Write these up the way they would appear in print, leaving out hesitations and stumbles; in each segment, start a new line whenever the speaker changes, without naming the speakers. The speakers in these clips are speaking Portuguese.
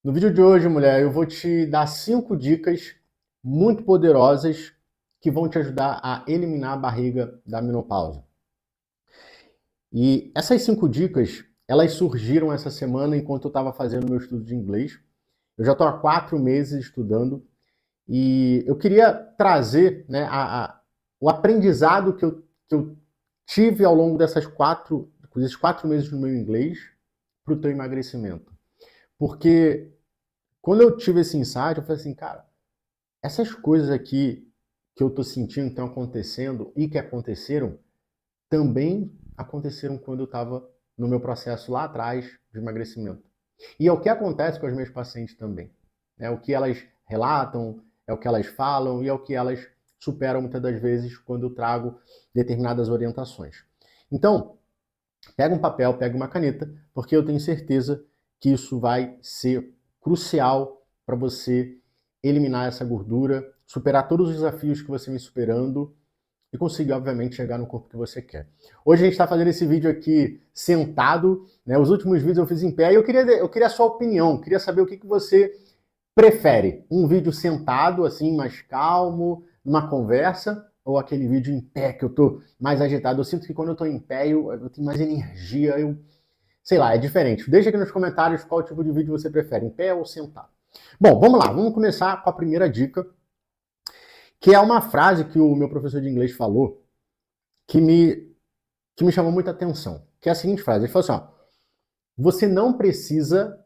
No vídeo de hoje, mulher, eu vou te dar 5 dicas muito poderosas que vão te ajudar a eliminar a barriga da menopausa. E essas 5 dicas, elas surgiram essa semana enquanto eu estava fazendo meu estudo de inglês. Eu já estou há 4 meses estudando e eu queria trazer, né, o aprendizado que eu tive ao longo desses 4 meses no meu inglês para o teu emagrecimento. Porque quando eu tive esse insight, eu falei assim, cara, essas coisas aqui que eu tô sentindo que estão acontecendo e que aconteceram, também aconteceram quando eu estava no meu processo lá atrás de emagrecimento. E é o que acontece com as minhas pacientes também. É o que elas relatam, é o que elas falam e é o que elas superam muitas das vezes quando eu trago determinadas orientações. Então, pega um papel, pega uma caneta, porque eu tenho certeza que isso vai ser crucial para você eliminar essa gordura, superar todos os desafios que você vem superando e conseguir, obviamente, chegar no corpo que você quer. Hoje a gente está fazendo esse vídeo aqui sentado, né? Os últimos vídeos eu fiz em pé e eu queria a sua opinião, queria saber o que você prefere. Um vídeo sentado, assim, mais calmo, numa conversa, ou aquele vídeo em pé que eu tô mais agitado? Eu sinto que quando eu tô em pé eu tenho mais energia, sei lá, é diferente. Deixa aqui nos comentários qual tipo de vídeo você prefere, em pé ou sentado. Bom, vamos lá, vamos começar com a primeira dica, que é uma frase que o meu professor de inglês falou, que me chamou muita atenção, que é a seguinte frase, ele falou assim, ó, você não precisa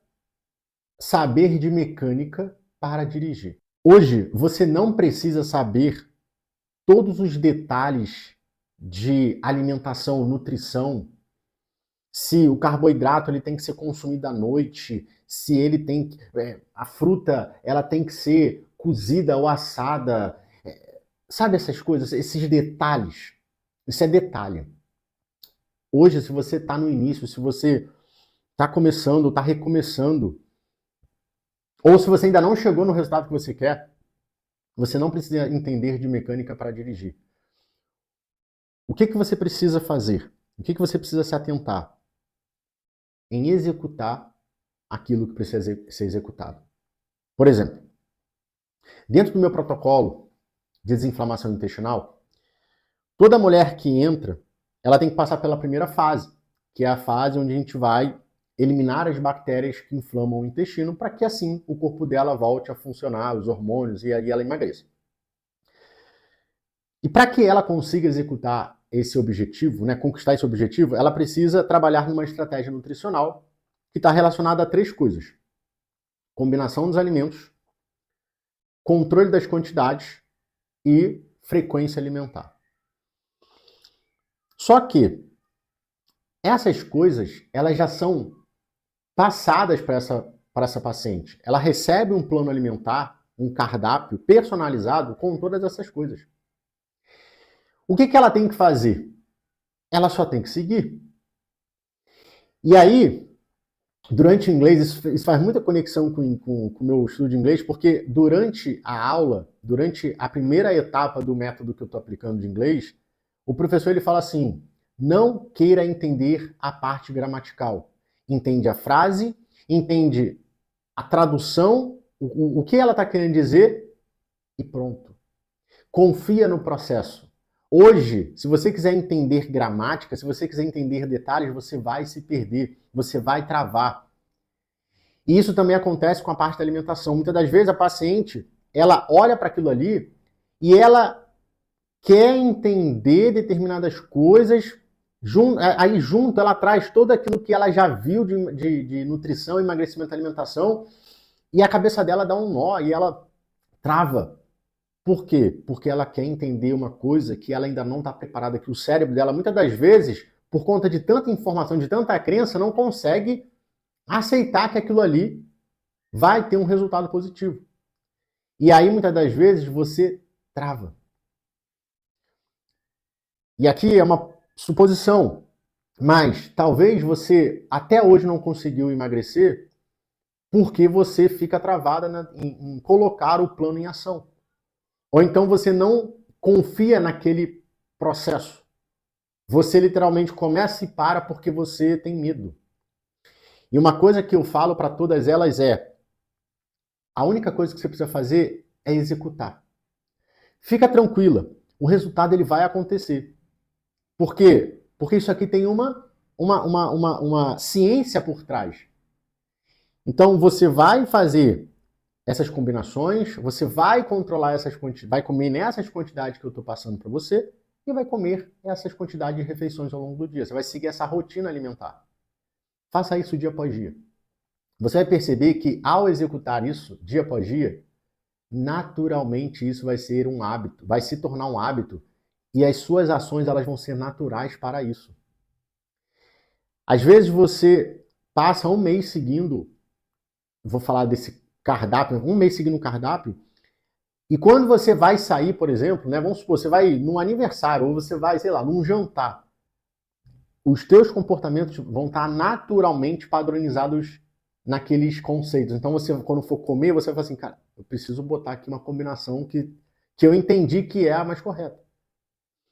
saber de mecânica para dirigir. Hoje, você não precisa saber todos os detalhes de alimentação, nutrição, se o carboidrato ele tem que ser consumido à noite, se ele tem a fruta ela tem que ser cozida ou assada, sabe essas coisas, esses detalhes. Isso é detalhe. Hoje, se você está no início, se você está começando, está recomeçando, ou se você ainda não chegou no resultado que você quer, você não precisa entender de mecânica para dirigir. O que você precisa fazer? O que você precisa se atentar? Em executar aquilo que precisa ser executado. Por exemplo, dentro do meu protocolo de desinflamação intestinal, toda mulher que entra, ela tem que passar pela primeira fase, que é a fase onde a gente vai eliminar as bactérias que inflamam o intestino para que assim o corpo dela volte a funcionar, os hormônios, e aí ela emagreça. E para que ela consiga executar esse objetivo, né, conquistar esse objetivo, ela precisa trabalhar numa estratégia nutricional que está relacionada a 3 coisas: combinação dos alimentos, controle das quantidades e frequência alimentar. Só que essas coisas, elas já são passadas para essa paciente. Ela recebe um plano alimentar, um cardápio personalizado com todas essas coisas. O que ela tem que fazer? Ela só tem que seguir. E aí, durante o inglês, isso faz muita conexão com o meu estudo de inglês, porque durante a aula, durante a primeira etapa do método que eu estou aplicando de inglês, o professor ele fala assim, não queira entender a parte gramatical. Entende a frase, entende a tradução, o que ela está querendo dizer e pronto. Confia no processo. Hoje, se você quiser entender gramática, se você quiser entender detalhes, você vai se perder, você vai travar. E isso também acontece com a parte da alimentação. Muitas das vezes a paciente, ela olha para aquilo ali e ela quer entender determinadas coisas, aí junto ela traz todo aquilo que ela já viu de nutrição, emagrecimento, alimentação, e a cabeça dela dá um nó e ela trava. Por quê? Porque ela quer entender uma coisa que ela ainda não está preparada, que o cérebro dela, muitas das vezes, por conta de tanta informação, de tanta crença, não consegue aceitar que aquilo ali vai ter um resultado positivo. E aí, muitas das vezes, você trava. E aqui é uma suposição, mas talvez você até hoje não conseguiu emagrecer porque você fica travada em colocar o plano em ação. Ou então você não confia naquele processo. Você literalmente começa e para porque você tem medo. E uma coisa que eu falo para todas elas é, A única coisa que você precisa fazer é executar. Fica tranquila, o resultado ele vai acontecer. Por quê? Porque isso aqui tem uma ciência por trás. Então você vai fazer essas combinações, você vai controlar essas quantidades, vai comer nessas quantidades que eu estou passando para você e vai comer essas quantidades de refeições ao longo do dia. Você vai seguir essa rotina alimentar. Faça isso dia após dia. Você vai perceber que ao executar isso dia após dia, naturalmente isso vai ser um hábito, vai se tornar um hábito e as suas ações elas vão ser naturais para isso. Às vezes você passa um mês seguindo, vou falar desse cardápio, um mês seguindo o cardápio, e quando você vai sair, por exemplo, né, vamos supor, você vai num aniversário ou você vai, sei lá, num jantar, os teus comportamentos vão estar naturalmente padronizados naqueles conceitos. Então você, quando for comer, você vai falar assim, cara, eu preciso botar aqui uma combinação que eu entendi que é a mais correta.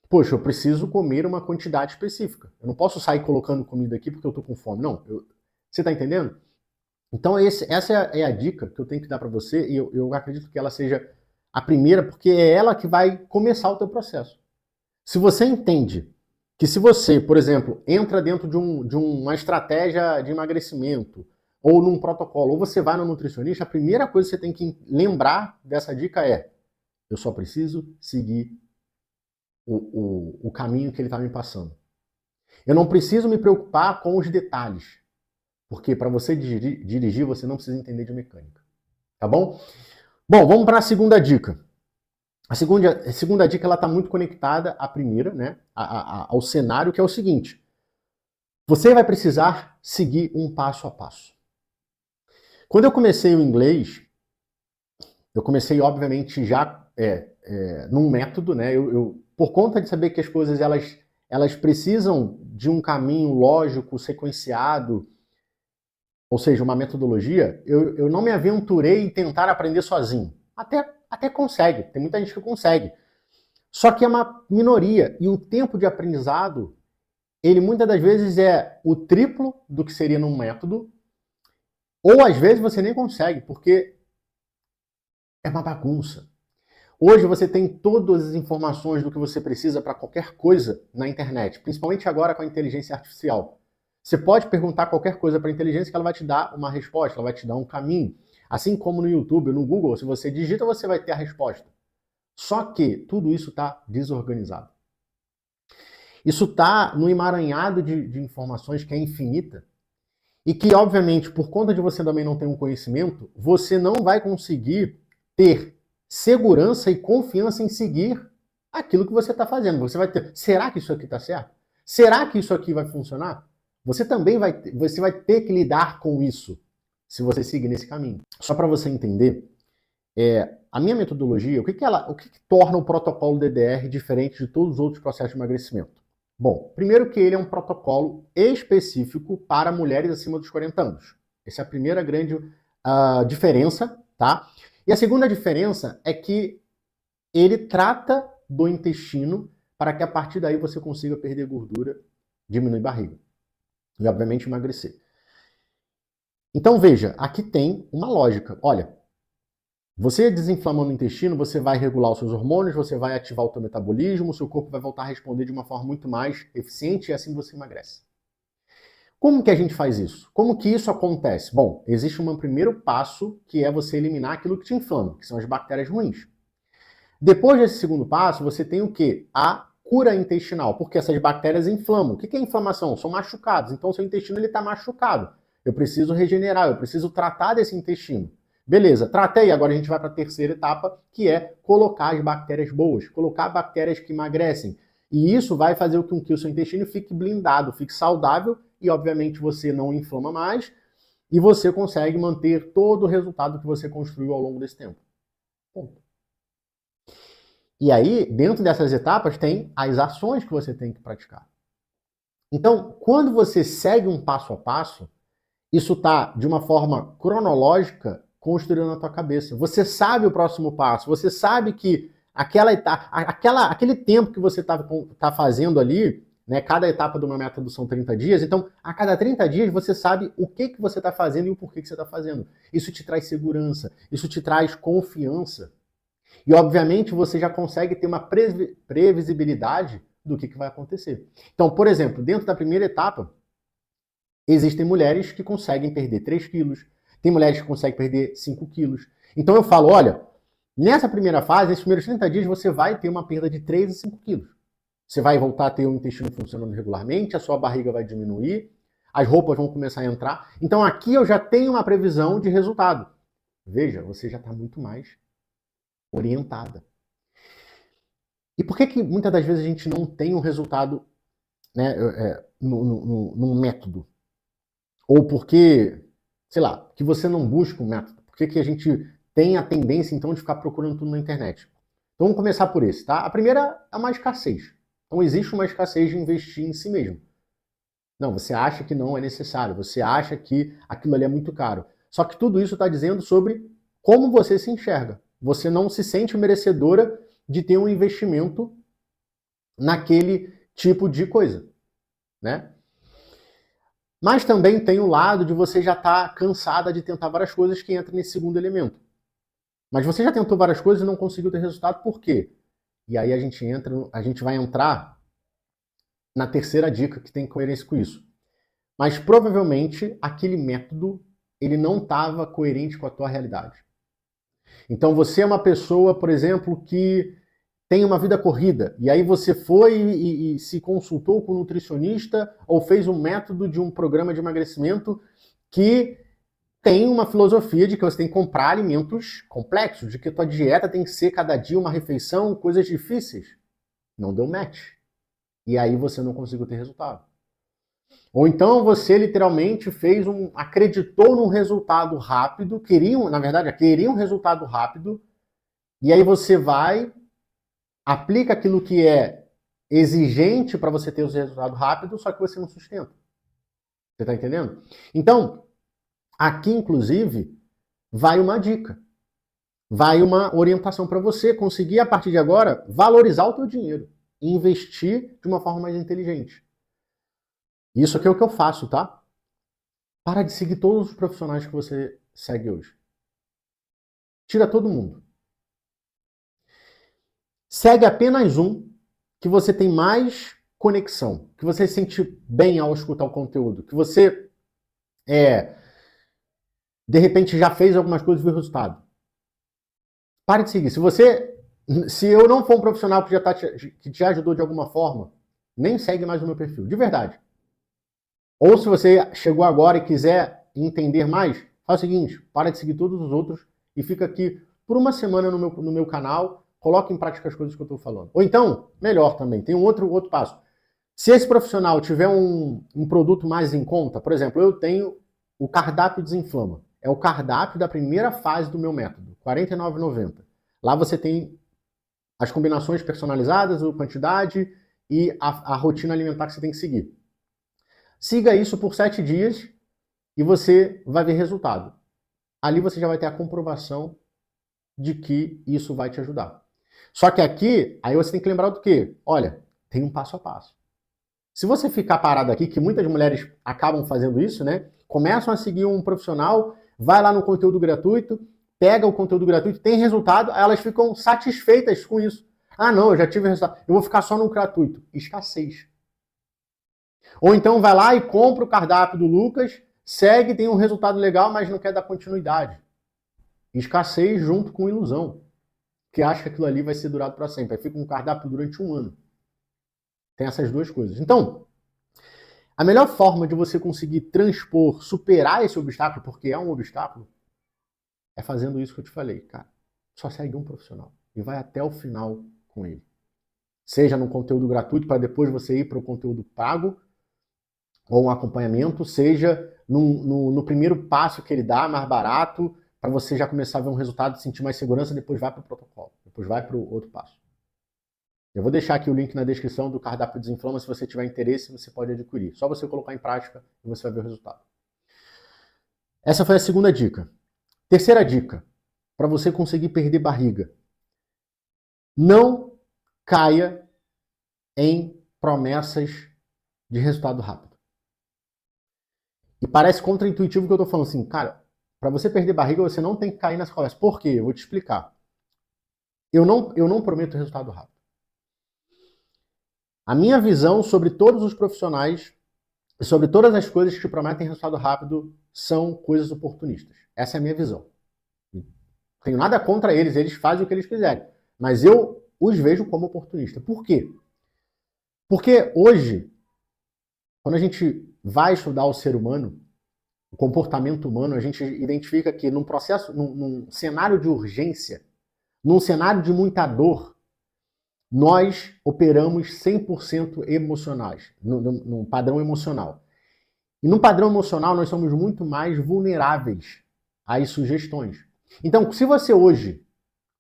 Poxa, eu preciso comer uma quantidade específica. Eu não posso sair colocando comida aqui porque eu tô com fome. Não, você tá entendendo? Então essa é a dica que eu tenho que dar para você e eu acredito que ela seja a primeira porque é ela que vai começar o teu processo. Se você entende que se você, por exemplo, entra dentro de uma estratégia de emagrecimento ou num protocolo, ou você vai no nutricionista, a primeira coisa que você tem que lembrar dessa dica é eu só preciso seguir o caminho que ele está me passando. Eu não preciso me preocupar com os detalhes, porque para você dirigir, você não precisa entender de mecânica. Tá bom? Bom, vamos para a segunda dica. A segunda dica está muito conectada à primeira, né? Ao cenário, que é o seguinte. Você vai precisar seguir um passo a passo. Quando eu comecei o inglês, eu comecei, obviamente, já num método, né? Por conta de saber que as coisas elas precisam de um caminho lógico, sequenciado, ou seja, uma metodologia, eu não me aventurei em tentar aprender sozinho. Até consegue, tem muita gente que consegue. Só que é uma minoria, e o tempo de aprendizado, ele muitas das vezes é o triplo do que seria num método, ou às vezes você nem consegue, porque é uma bagunça. Hoje você tem todas as informações do que você precisa para qualquer coisa na internet, principalmente agora com a inteligência artificial. Você pode perguntar qualquer coisa para a inteligência que ela vai te dar uma resposta, ela vai te dar um caminho. Assim como no YouTube, no Google, se você digita, você vai ter a resposta. Só que tudo isso está desorganizado. Isso está no emaranhado de informações que é infinita e que, obviamente, por conta de você também não ter um conhecimento, você não vai conseguir ter segurança e confiança em seguir aquilo que você está fazendo. Você vai ter, será que isso aqui está certo? Será que isso aqui vai funcionar? Você também vai ter que lidar com isso se você seguir nesse caminho. Só para você entender, a minha metodologia, o que torna o protocolo DDR diferente de todos os outros processos de emagrecimento? Bom, primeiro que ele é um protocolo específico para mulheres acima dos 40 anos. Essa é a primeira grande diferença, tá? E a segunda diferença é que ele trata do intestino para que a partir daí você consiga perder gordura, diminuir barriga e, obviamente, emagrecer. Então, veja, aqui tem uma lógica. Olha, você desinflamando o intestino, você vai regular os seus hormônios, você vai ativar o seu metabolismo, o seu corpo vai voltar a responder de uma forma muito mais eficiente e assim você emagrece. Como que a gente faz isso? Como que isso acontece? Bom, existe um primeiro passo que é você eliminar aquilo que te inflama, que são as bactérias ruins. Depois desse segundo passo, você tem o quê? A cura intestinal, porque essas bactérias inflamam. O que é inflamação? São machucados. Então, o seu intestino está machucado. Eu preciso regenerar, eu preciso tratar desse intestino. Beleza, tratei, agora a gente vai para a terceira etapa, que é colocar as bactérias boas, colocar bactérias que emagrecem. E isso vai fazer com que o seu intestino fique blindado, fique saudável e, obviamente, você não inflama mais e você consegue manter todo o resultado que você construiu ao longo desse tempo. Ponto. E aí, dentro dessas etapas, tem as ações que você tem que praticar. Então, quando você segue um passo a passo, isso está de uma forma cronológica construído na tua cabeça. Você sabe o próximo passo, você sabe que aquele tempo que você tá fazendo ali, né? Cada etapa do meu método são 30 dias, então a cada 30 dias você sabe o que você está fazendo e o porquê que você está fazendo. Isso te traz segurança, isso te traz confiança. E, obviamente, você já consegue ter uma previsibilidade do que vai acontecer. Então, por exemplo, dentro da primeira etapa, existem mulheres que conseguem perder 3 quilos, tem mulheres que conseguem perder 5 quilos. Então eu falo, olha, nessa primeira fase, nesses primeiros 30 dias, você vai ter uma perda de 3 a 5 quilos. Você vai voltar a ter o intestino funcionando regularmente, a sua barriga vai diminuir, as roupas vão começar a entrar. Então aqui eu já tenho uma previsão de resultado. Veja, você já está muito mais orientada. E por que muitas das vezes a gente não tem um resultado, né, num método? Ou porque, sei lá, que você não busca um método? Por que a gente tem a tendência, então, de ficar procurando tudo na internet? Então vamos começar por esse, tá? A primeira é uma escassez. Então existe uma escassez de investir em si mesmo. Não, você acha que não é necessário, você acha que aquilo ali é muito caro. Só que tudo isso está dizendo sobre como você se enxerga. Você não se sente merecedora de ter um investimento naquele tipo de coisa, né? Mas também tem o lado de você já estar cansada de tentar várias coisas, que entra nesse segundo elemento. Mas você já tentou várias coisas e não conseguiu ter resultado, por quê? E aí a gente vai entrar na terceira dica que tem coerência com isso. Mas provavelmente aquele método ele não estava coerente com a tua realidade. Então você é uma pessoa, por exemplo, que tem uma vida corrida, e aí você foi e se consultou com um nutricionista ou fez um método de um programa de emagrecimento que tem uma filosofia de que você tem que comprar alimentos complexos, de que a tua dieta tem que ser cada dia uma refeição, coisas difíceis. Não deu match. E aí você não conseguiu ter resultado. Ou então você literalmente acreditou num resultado rápido, queria um resultado rápido, e aí você vai, aplica aquilo que é exigente para você ter os resultados rápidos, só que você não sustenta. Você está entendendo? Então, aqui inclusive, vai uma dica. Vai uma orientação para você conseguir, a partir de agora, valorizar o teu dinheiro e investir de uma forma mais inteligente. Isso aqui é o que eu faço, tá? Para de seguir todos os profissionais que você segue hoje. Tira todo mundo. Segue apenas um que você tem mais conexão, que você se sente bem ao escutar o conteúdo, que você, de repente, já fez algumas coisas e viu o resultado. Pare de seguir. Se eu não for um profissional que te ajudou de alguma forma, nem segue mais o meu perfil, de verdade. Ou se você chegou agora e quiser entender mais, faz o seguinte, para de seguir todos os outros e fica aqui por uma semana no meu canal, coloca em prática as coisas que eu estou falando. Ou então, melhor também, tem um outro passo. Se esse profissional tiver um produto mais em conta, por exemplo, eu tenho o cardápio Desinflama. É o cardápio da primeira fase do meu método, R$ 49,90. Lá você tem as combinações personalizadas, a quantidade e a rotina alimentar que você tem que seguir. Siga isso por 7 dias e você vai ver resultado. Ali você já vai ter a comprovação de que isso vai te ajudar. Só que aqui, aí você tem que lembrar do quê? Olha, tem um passo a passo. Se você ficar parado aqui, que muitas mulheres acabam fazendo isso, né? Começam a seguir um profissional, vai lá no conteúdo gratuito, pega o conteúdo gratuito, tem resultado, aí elas ficam satisfeitas com isso. Ah, não, eu já tive resultado, eu vou ficar só no gratuito. Escassez. Ou então vai lá e compra o cardápio do Lucas, segue, tem um resultado legal, mas não quer dar continuidade. Escassez junto com ilusão. Que acha que aquilo ali vai ser durado para sempre. Aí fica um cardápio durante 1 ano. Tem essas duas coisas. Então, a melhor forma de você conseguir transpor, superar esse obstáculo, porque é um obstáculo, é fazendo isso que eu te falei, cara. Só segue um profissional e vai até o final com ele. Seja no conteúdo gratuito, para depois você ir para o conteúdo pago, ou um acompanhamento, seja no primeiro passo que ele dá, mais barato, para você já começar a ver um resultado, sentir mais segurança, depois vai para o protocolo, depois vai para o outro passo. Eu vou deixar aqui o link na descrição do cardápio Desinflama, se você tiver interesse, você pode adquirir. Só você colocar em prática e você vai ver o resultado. Essa foi a segunda dica. Terceira dica, para você conseguir perder barriga. Não caia em promessas de resultado rápido. E parece contraintuitivo que eu tô falando assim, cara, para você perder barriga, você não tem que cair nessa conversa. Por quê? Eu vou te explicar. Eu não prometo resultado rápido. A minha visão sobre todos os profissionais, sobre todas as coisas que prometem resultado rápido, são coisas oportunistas. Essa é a minha visão. Não tenho nada contra eles, eles fazem o que eles quiserem. Mas eu os vejo como oportunistas. Por quê? Porque hoje, quando a gente vai estudar o ser humano, o comportamento humano, a gente identifica que num processo, num cenário de urgência, num cenário de muita dor, nós operamos 100% emocionais, num padrão emocional. E no padrão emocional, nós somos muito mais vulneráveis às sugestões. Então, se você hoje,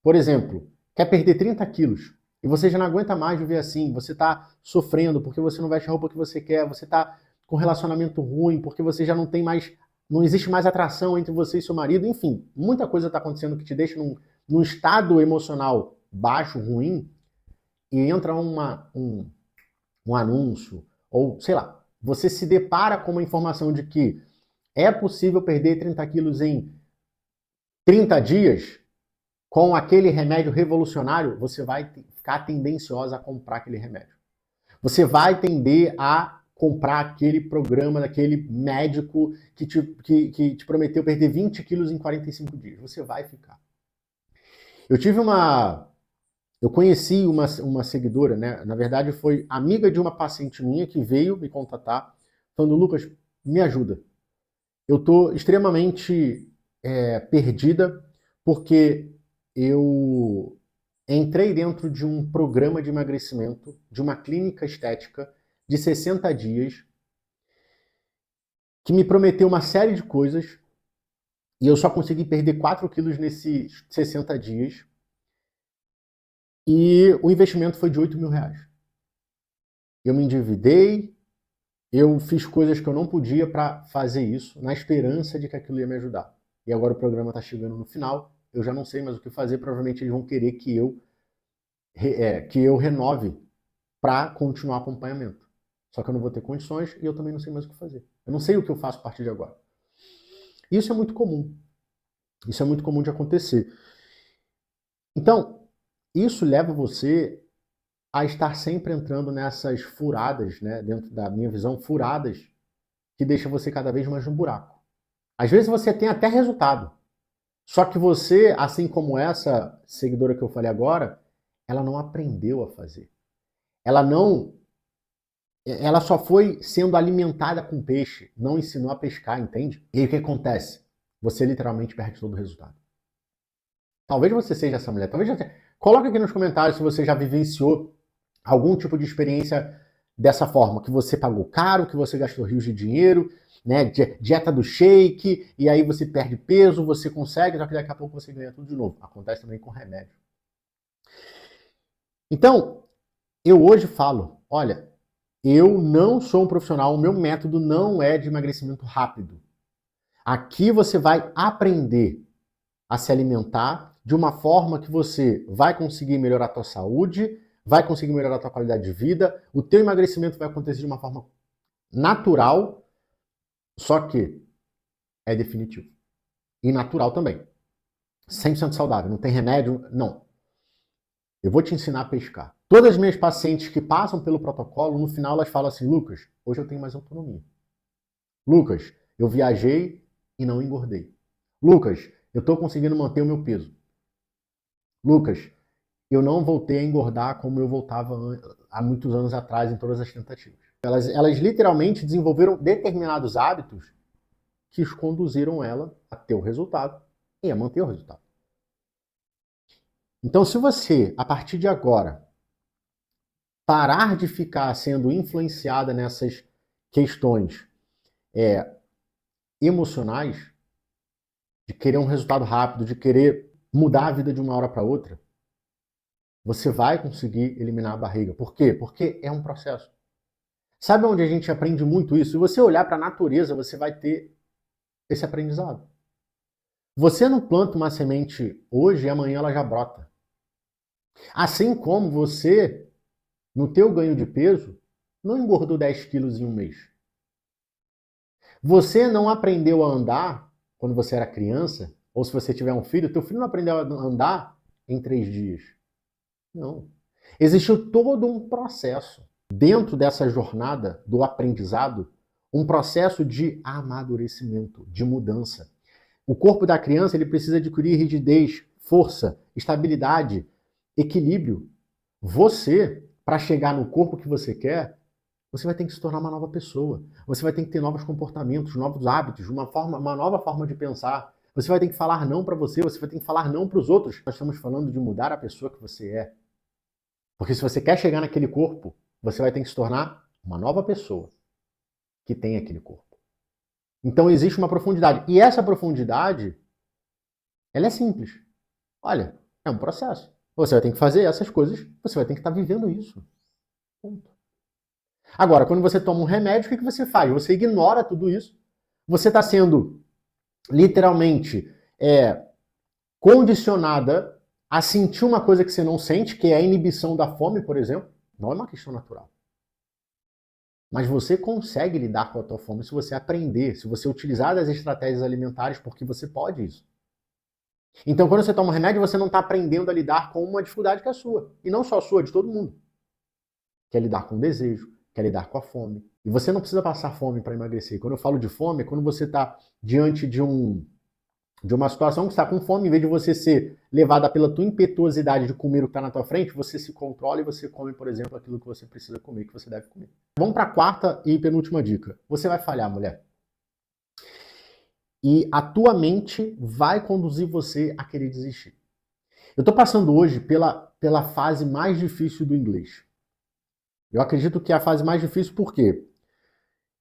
por exemplo, quer perder 30 quilos e você já não aguenta mais viver assim, você está sofrendo porque você não veste a roupa que você quer, você está com um relacionamento ruim, porque você já não tem mais, não existe mais atração entre você e seu marido, enfim, muita coisa está acontecendo que te deixa num estado emocional baixo, ruim, e entra um anúncio, ou sei lá, você se depara com uma informação de que é possível perder 30 quilos em 30 dias com aquele remédio revolucionário, você vai ficar tendenciosa a comprar aquele remédio. Você vai tender a comprar aquele programa daquele médico que te prometeu perder 20 quilos em 45 dias. Você vai ficar. Eu conheci uma seguidora, né? Na verdade, foi amiga de uma paciente minha que veio me contatar, falando, Lucas, me ajuda. Eu estou extremamente perdida porque eu entrei dentro de um programa de emagrecimento, de uma clínica estética de 60 dias, que me prometeu uma série de coisas e eu só consegui perder 4 quilos nesses 60 dias. E o investimento foi de R$8.000. Eu me endividei, eu fiz coisas que eu não podia para fazer isso, na esperança de que aquilo ia me ajudar. E agora o programa está chegando no final, eu já não sei mais o que fazer, provavelmente eles vão querer que eu renove para continuar o acompanhamento. Só que eu não vou ter condições e eu também não sei mais o que fazer. Eu não sei o que eu faço a partir de agora. Isso é muito comum. Isso é muito comum de acontecer. Então, isso leva você a estar sempre entrando nessas furadas, né, dentro da minha visão, furadas que deixam você cada vez mais no buraco. Às vezes você tem até resultado, só que você, assim como essa seguidora que eu falei agora, ela não aprendeu a fazer. Ela só foi sendo alimentada com peixe, não ensinou a pescar, entende? E aí o que acontece? Você literalmente perde todo o resultado. Talvez você seja essa mulher, Coloca aqui nos comentários se você já vivenciou algum tipo de experiência dessa forma, que você pagou caro, que você gastou rios de dinheiro, né, dieta do shake, e aí você perde peso, você consegue, só que daqui a pouco você ganha tudo de novo. Acontece também com remédio. Então, eu hoje falo, olha, eu não sou um profissional, o meu método não é de emagrecimento rápido. Aqui você vai aprender a se alimentar de uma forma que você vai conseguir melhorar a tua saúde, vai conseguir melhorar a tua qualidade de vida, o teu emagrecimento vai acontecer de uma forma natural, só que é definitivo. E natural também. 100% saudável, não tem remédio, não. Eu vou te ensinar a pescar. Todas as minhas pacientes que passam pelo protocolo, no final elas falam assim, Lucas, hoje eu tenho mais autonomia. Lucas, eu viajei e não engordei. Lucas, eu estou conseguindo manter o meu peso. Lucas, eu não voltei a engordar como eu voltava há muitos anos atrás em todas as tentativas. Elas literalmente desenvolveram determinados hábitos que os conduziram ela a ter o resultado e a manter o resultado. Então, se você, a partir de agora, parar de ficar sendo influenciada nessas questões emocionais, de querer um resultado rápido, de querer mudar a vida de uma hora para outra, você vai conseguir eliminar a barriga. Por quê? Porque é um processo. Sabe onde a gente aprende muito isso? Se você olhar para a natureza, você vai ter esse aprendizado. Você não planta uma semente hoje e amanhã ela já brota. Assim como você, no teu ganho de peso, não engordou 10 quilos em um mês. Você não aprendeu a andar quando você era criança, ou se você tiver um filho, teu filho não aprendeu a andar em 3 dias. Não. Existiu todo um processo dentro dessa jornada do aprendizado, um processo de amadurecimento, de mudança. O corpo da criança ele precisa adquirir rigidez, força, estabilidade, equilíbrio. Você, para chegar no corpo que você quer, você vai ter que se tornar uma nova pessoa. Você vai ter que ter novos comportamentos, novos hábitos, uma nova forma de pensar. Você vai ter que falar não para você vai ter que falar não para os outros. Nós estamos falando de mudar a pessoa que você é. Porque se você quer chegar naquele corpo, você vai ter que se tornar uma nova pessoa que tem aquele corpo. Então existe uma profundidade. E essa profundidade, ela é simples. Olha, é um processo. Você vai ter que fazer essas coisas, você vai ter que estar vivendo isso. Ponto. Agora, quando você toma um remédio, o que você faz? Você ignora tudo isso. Você está sendo literalmente condicionada a sentir uma coisa que você não sente, que é a inibição da fome, por exemplo. Não é uma questão natural. Mas você consegue lidar com a tua fome se você aprender, se você utilizar das estratégias alimentares, porque você pode isso. Então, quando você toma um remédio, você não está aprendendo a lidar com uma dificuldade que é sua. E não só sua, de todo mundo. Que é lidar com o desejo, que é lidar com a fome. E você não precisa passar fome para emagrecer. Quando eu falo de fome, é quando você está diante de uma situação que está com fome, em vez de você ser levada pela tua impetuosidade de comer o que está na tua frente, você se controla e você come, por exemplo, aquilo que você precisa comer, que você deve comer. Vamos para a quarta e penúltima dica. Você vai falhar, mulher. E a tua mente vai conduzir você a querer desistir. Eu estou passando hoje pela fase mais difícil do inglês. Eu acredito que é a fase mais difícil porque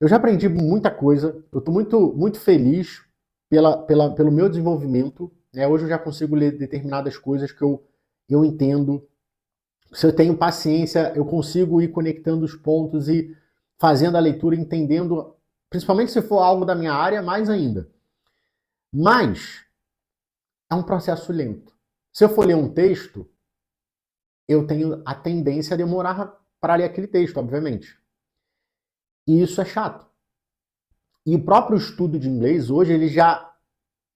eu já aprendi muita coisa, eu estou muito feliz pelo meu desenvolvimento. Né? Hoje eu já consigo ler determinadas coisas que eu entendo. Se eu tenho paciência, eu consigo ir conectando os pontos e fazendo a leitura, entendendo, principalmente se for algo da minha área, mais ainda. Mas é um processo lento. Se eu for ler um texto, eu tenho a tendência a demorar para ler aquele texto, obviamente. E isso é chato. E o próprio estudo de inglês hoje, ele já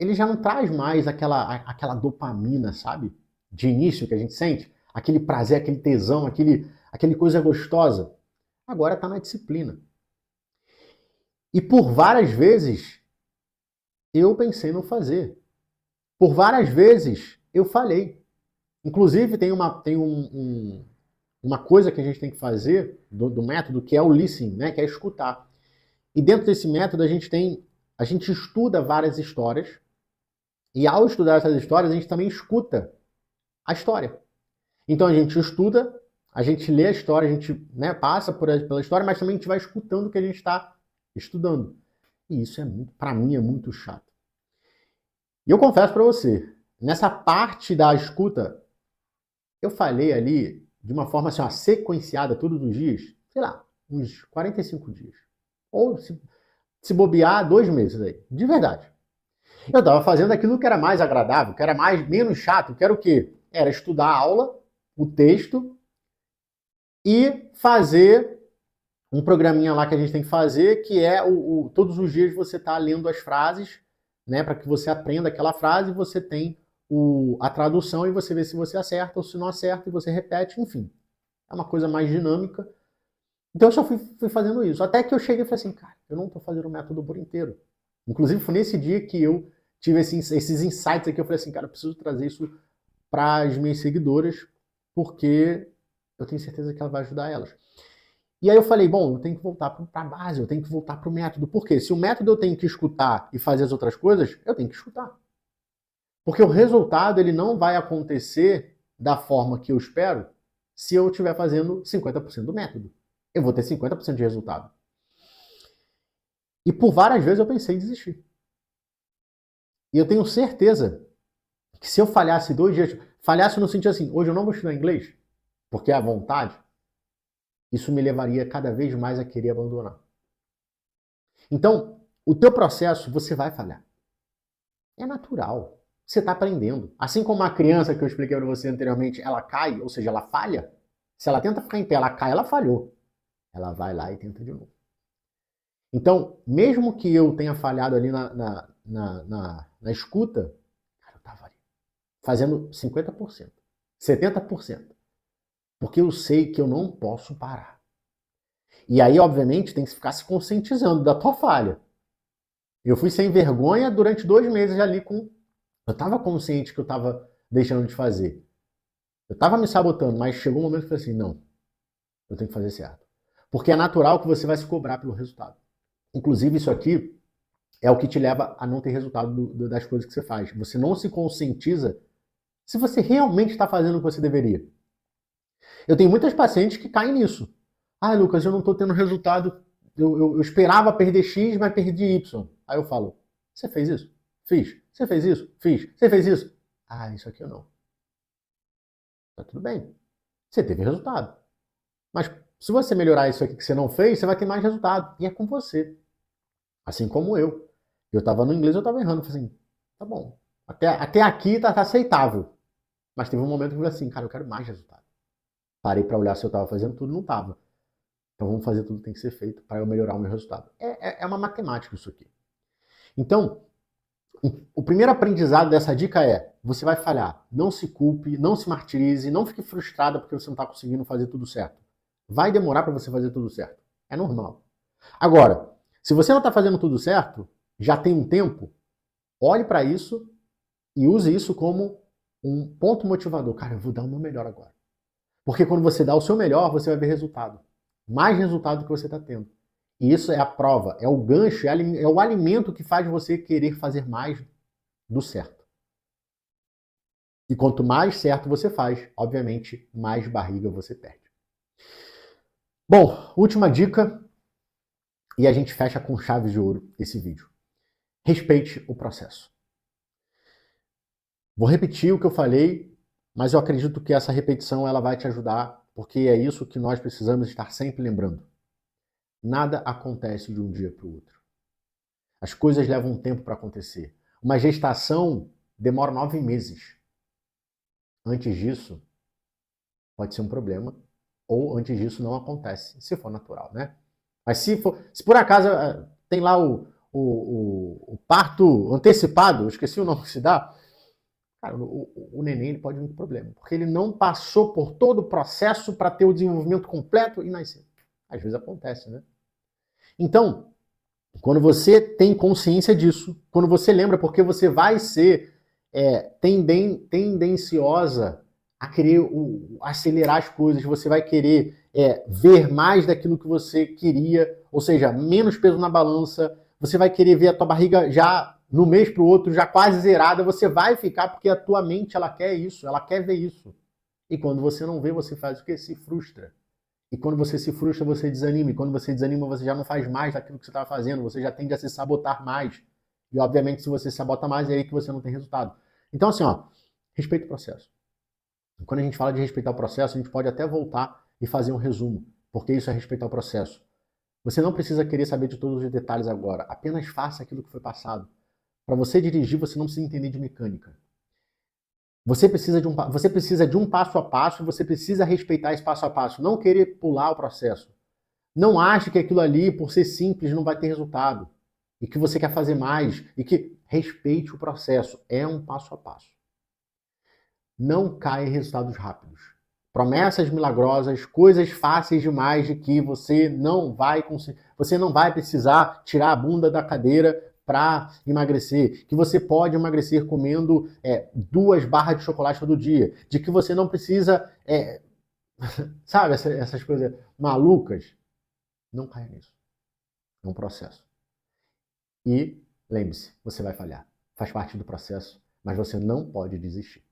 não traz mais aquela dopamina, sabe? De início que a gente sente. Aquele prazer, aquele tesão, aquele coisa gostosa. Agora está na disciplina. E por várias vezes, eu pensei em não fazer. Por várias vezes, eu falhei. Inclusive, tem uma coisa que a gente tem que fazer do método, que é o listening, né? Que é escutar. E dentro desse método, a gente estuda várias histórias. E ao estudar essas histórias, a gente também escuta a história. Então, a gente estuda, a gente lê a história, a gente passa pela história, mas também a gente vai escutando o que a gente está estudando. E isso para mim, é muito chato. E eu confesso para você, nessa parte da escuta, eu falei ali de uma forma assim, sequenciada todos os dias, sei lá, uns 45 dias. Ou, se bobear, 2 meses aí. De verdade. Eu estava fazendo aquilo que era mais agradável, que era menos chato, que era o quê? Era estudar a aula, o texto, e fazer um programinha lá que a gente tem que fazer, que é todos os dias você está lendo as frases, né, para que você aprenda aquela frase, você tem a tradução e você vê se você acerta ou se não acerta e você repete, enfim. É uma coisa mais dinâmica. Então eu só fui fazendo isso. Até que eu cheguei e falei assim, cara, eu não estou fazendo o método por inteiro. Inclusive foi nesse dia que eu tive esses insights aqui, eu falei assim, cara, eu preciso trazer isso para as minhas seguidoras, porque eu tenho certeza que ela vai ajudar elas. E aí eu falei, bom, eu tenho que voltar para a base, eu tenho que voltar para o método. Por quê? Se o método eu tenho que escutar e fazer as outras coisas, eu tenho que escutar. Porque o resultado ele não vai acontecer da forma que eu espero se eu estiver fazendo 50% do método. Eu vou ter 50% de resultado. E por várias vezes eu pensei em desistir. E eu tenho certeza que se eu falhasse 2 dias, falhasse no sentido assim, hoje eu não vou estudar inglês, porque é a vontade, isso me levaria cada vez mais a querer abandonar. Então, o teu processo, você vai falhar. É natural. Você está aprendendo. Assim como a criança que eu expliquei para você anteriormente, ela cai, ou seja, ela falha. Se ela tenta ficar em pé, ela cai, ela falhou. ela vai lá e tenta de novo. Então, mesmo que eu tenha falhado ali na escuta, cara, eu estava ali fazendo 50%, 70%, porque eu sei que eu não posso parar. E aí, obviamente, tem que ficar se conscientizando da tua falha. Eu fui sem vergonha durante 2 meses ali com... Eu estava consciente que eu estava deixando de fazer. Eu estava me sabotando, mas chegou um momento que eu falei assim, não, eu tenho que fazer certo. Porque é natural que você vai se cobrar pelo resultado. Inclusive, isso aqui é o que te leva a não ter resultado das coisas que você faz. Você não se conscientiza se você realmente está fazendo o que você deveria. Eu tenho muitas pacientes que caem nisso. Ah, Lucas, eu não estou tendo resultado. Eu esperava perder X, mas perdi Y. Aí eu falo, você fez isso? Fiz. Você fez isso? Fiz. Você fez isso? Ah, isso aqui eu não. Tá tudo bem. Você teve resultado. Mas se você melhorar isso aqui que você não fez, você vai ter mais resultado. E é com você. Assim como eu. Eu estava no inglês, eu estava errando. Eu falei assim, tá bom. Até aqui tá aceitável. Mas teve um momento que eu falei assim, cara, eu quero mais resultado. Parei para olhar se eu estava fazendo tudo, não estava. Então vamos fazer tudo que tem que ser feito para eu melhorar o meu resultado. É uma matemática isso aqui. Então, o primeiro aprendizado dessa dica é, você vai falhar. Não se culpe, não se martirize, não fique frustrada porque você não está conseguindo fazer tudo certo. Vai demorar para você fazer tudo certo. É normal. Agora, se você não está fazendo tudo certo, já tem um tempo, olhe para isso e use isso como um ponto motivador. Cara, eu vou dar o meu melhor agora. Porque quando você dá o seu melhor, você vai ver resultado. Mais resultado do que você está tendo. E isso é a prova, é o gancho, é o alimento que faz você querer fazer mais do certo. E quanto mais certo você faz, obviamente, mais barriga você perde. Bom, última dica, e a gente fecha com chave de ouro esse vídeo. Respeite o processo. Vou repetir o que eu falei, mas eu acredito que essa repetição ela vai te ajudar, porque é isso que nós precisamos estar sempre lembrando. Nada acontece de um dia para o outro. As coisas levam um tempo para acontecer. Uma gestação demora 9 meses. Antes disso, pode ser um problema, ou antes disso não acontece, se for natural, né? Mas se por acaso tem lá o parto antecipado, eu esqueci o nome que se dá, cara, o neném ele pode vir com problema, porque ele não passou por todo o processo para ter o desenvolvimento completo e nascer. Às vezes acontece, né? Então, quando você tem consciência disso, quando você lembra, porque você vai ser tendenciosa a querer acelerar as coisas, você vai querer ver mais daquilo que você queria, ou seja, menos peso na balança, você vai querer ver a tua barriga já no mês para o outro, já quase zerada, você vai ficar porque a tua mente ela quer isso, ela quer ver isso. E quando você não vê, você faz o quê? Se frustra. E quando você se frustra, você desanima. E quando você desanima, você já não faz mais daquilo que você estava fazendo. Você já tende a se sabotar mais. E, obviamente, se você se sabota mais, é aí que você não tem resultado. Então, assim, respeita o processo. E quando a gente fala de respeitar o processo, a gente pode até voltar e fazer um resumo. Porque isso é respeitar o processo. Você não precisa querer saber de todos os detalhes agora. Apenas faça aquilo que foi passado. Para você dirigir, você não precisa entender de mecânica. Você precisa de um passo a passo, você precisa respeitar esse passo a passo, não querer pular o processo. Não ache que aquilo ali, por ser simples, não vai ter resultado. E que você quer fazer mais. E que respeite o processo. É um passo a passo. Não caia em resultados rápidos. Promessas milagrosas, coisas fáceis demais de que você não vai precisar tirar a bunda da cadeira para emagrecer, que você pode emagrecer comendo 2 barras de chocolate todo dia, de que você não precisa, sabe, essas coisas malucas. Não caia nisso. É um processo. E lembre-se, você vai falhar. Faz parte do processo, mas você não pode desistir.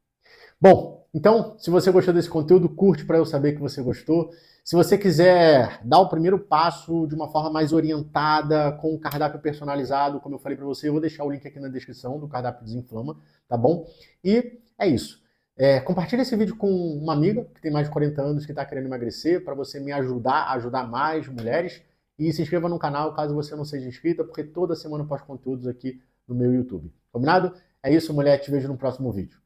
Bom, então, se você gostou desse conteúdo, curte para eu saber que você gostou. Se você quiser dar o primeiro passo de uma forma mais orientada, com um cardápio personalizado, como eu falei para você, eu vou deixar o link aqui na descrição do cardápio Desinflama, tá bom? E é isso. Compartilhe esse vídeo com uma amiga que tem mais de 40 anos que está querendo emagrecer, para você me ajudar a ajudar mais mulheres. E se inscreva no canal caso você não seja inscrita, porque toda semana eu posto conteúdos aqui no meu YouTube. Combinado? É isso, mulher. Te vejo no próximo vídeo.